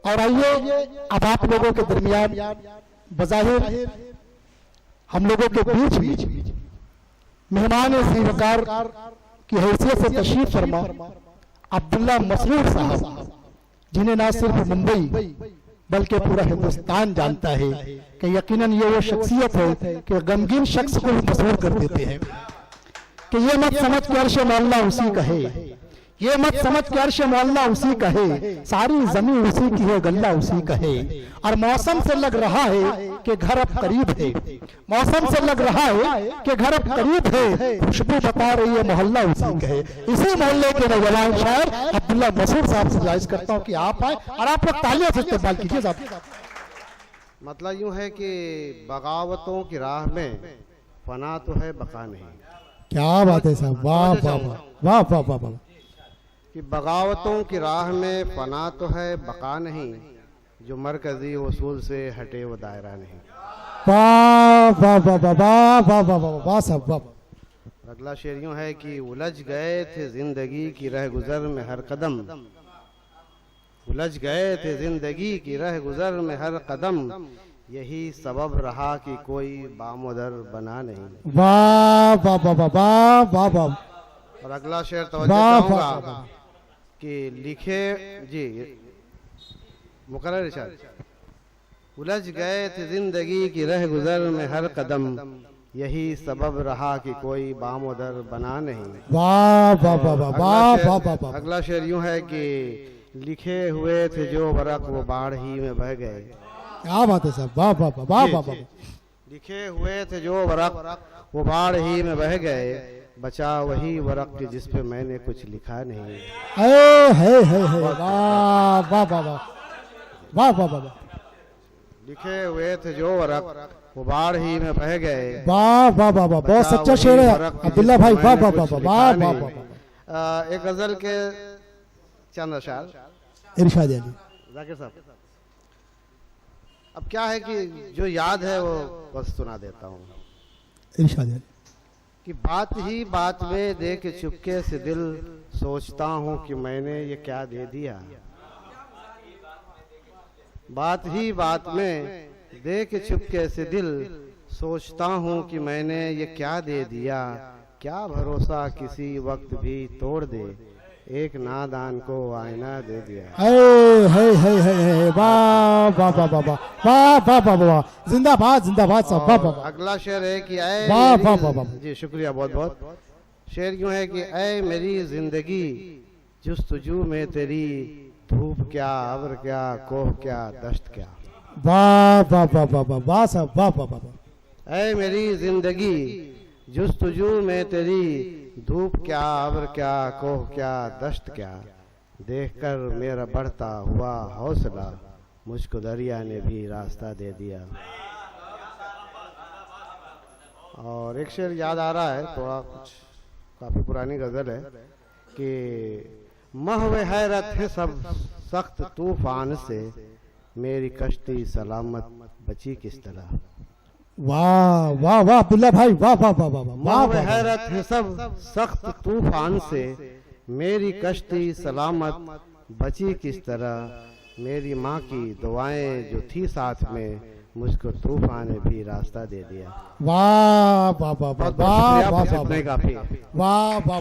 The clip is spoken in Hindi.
और आइए अब आप लोगों के दरमियान बज़ाहिर हम लोगों के बीच मेहमान ज़ीवकार की हैसियत से तशरीफ फरमा अब्दुल्ला मसरूर साहब, जिन्हें ना सिर्फ मुंबई बल्कि पूरा हिंदुस्तान जानता है कि यकीनन ये वो शख्सियत है कि गमगीन शख्स को भी मशहूर कर देते हैं कि ये मत समझ के अर्श मौला उसी का है, ये मत समझ के अर्श मौला उसी का है, सारी जमीन उसी की है, गल्ला उसी का है। और मौसम से लग रहा है कि घर अब करीब है, मौसम से लग रहा है कि घर अब करीब है, खुशबू बता रही है मोहल्ला उसी का है। इसी मोहल्ले के नौजवान शायर अब्दुल्ला मसूद साहब से गुजारिश करता हूँ कि आप आए और आप लोग तालियों से इस्तेमाल कीजिए साहब। मतलब यूं है कि बगावतों की राह में फना तो है बका नहीं। क्या बात है साहब, वाह वाह वाह वाह वाह वाह। कि बगावतों की राह में फना तो है बका नहीं, जो मरकजी उसूल से हटे वो दायरा नहीं। वाह वाह वाह वाह वाह वाह वाह वाह वाह साहब वाह। अगला शेर यूं है कि उलझ गए थे जिंदगी की रह गुजर में हर कदम, उलझ गए थे जिंदगी की रह गुजर में हर कदम, यही सबब रहा कि कोई बामुदर बना नहीं। वाह वाह वाह वाह वाह वाह वाह। और अगला शेर तवज्जो चाहूंगा कि लिखे जी मुकर्रर इरशाद, उलझ गए थे जिंदगी की रह गुजर में हर कदम, यही सबब रहा कि कोई बामुदर बना नहीं। वाह वाह वाह वाह वाह वाह वाह। अगला शेर यूं है कि लिखे हुए थे जो वरक वो बाढ़ ही में बह गए। क्या बात है साहब, वाह वाह वाह वाह वाह। लिखे हुए थे जो वरक वो बाढ़ ही में बह गए, बचा वही वरक कि जिस पे मैंने कुछ लिखा नहीं। है वाह वाह वाह वाह वाह वाह वाह। लिखे हुए थे जो वरक वो बाढ़ ही में बह गए। वाह वाह वाह वाह, बहुत सच्चा शेर है अब्दुल्ला भाई, वाह वाह वाह वाह वाह वाह। एक गजल के चंद अशार इरशाद अली जाकिर साहब। अब क्या है कि जो याद है वो बस सुना देता हूँ। इरशाद अली कि बात ही बात में दे के चुपके से दिल सोचता हूँ कि मैंने ये क्या दे दिया। बात ही बात में दे के चुपके से दिल सोचता हूँ कि मैंने ये क्या दे दिया। क्या भरोसा किसी वक्त भी तोड़ दे, एक नादान को आईना दे दिया। है वाह वाह वाह वाह वाह वाह वाह वाह, जिंदाबाद जिंदाबाद साहब, वाह वाह। अगला शेर है कि वाह वाह वाह वाह। जी शुक्रिया बहुत बहुत। शेर यूं है कि ऐ मेरी जिंदगी जुस्तजू में तेरी, धूप क्या अब्र क्या कोह क्या दश्त क्या। वाह वाह वाह वाह वाह वाह साहब, वाह वाह वाह। ऐ मेरी जिंदगी जुस्तजू में तेरी, धूप क्या अब्र क्या कोह क्या दश्त क्या, देखकर मेरा बढ़ता हुआ हौसला, मुझको दरिया ने भी रास्ता दे दिया। और एक शेर याद आ रहा है, थोड़ा कुछ काफी पुरानी गजल है कि महवे हैरत है सब सख्त तूफान से, मेरी कश्ती सलामत बची किस तरह। वाह वाह वाह अब्दुल्ला भाई, वाह वाह वाह वाह वाह वाह। हैरत है सब सख्त तूफान से, मेरी कश्ती सलामत बची किस तरह, मेरी माँ की दुआएं जो थी साथ में, मुझको तूफान ने भी रास्ता दे दिया। वाह वाह वाह वाह वाह वाह काफी वाह वाह।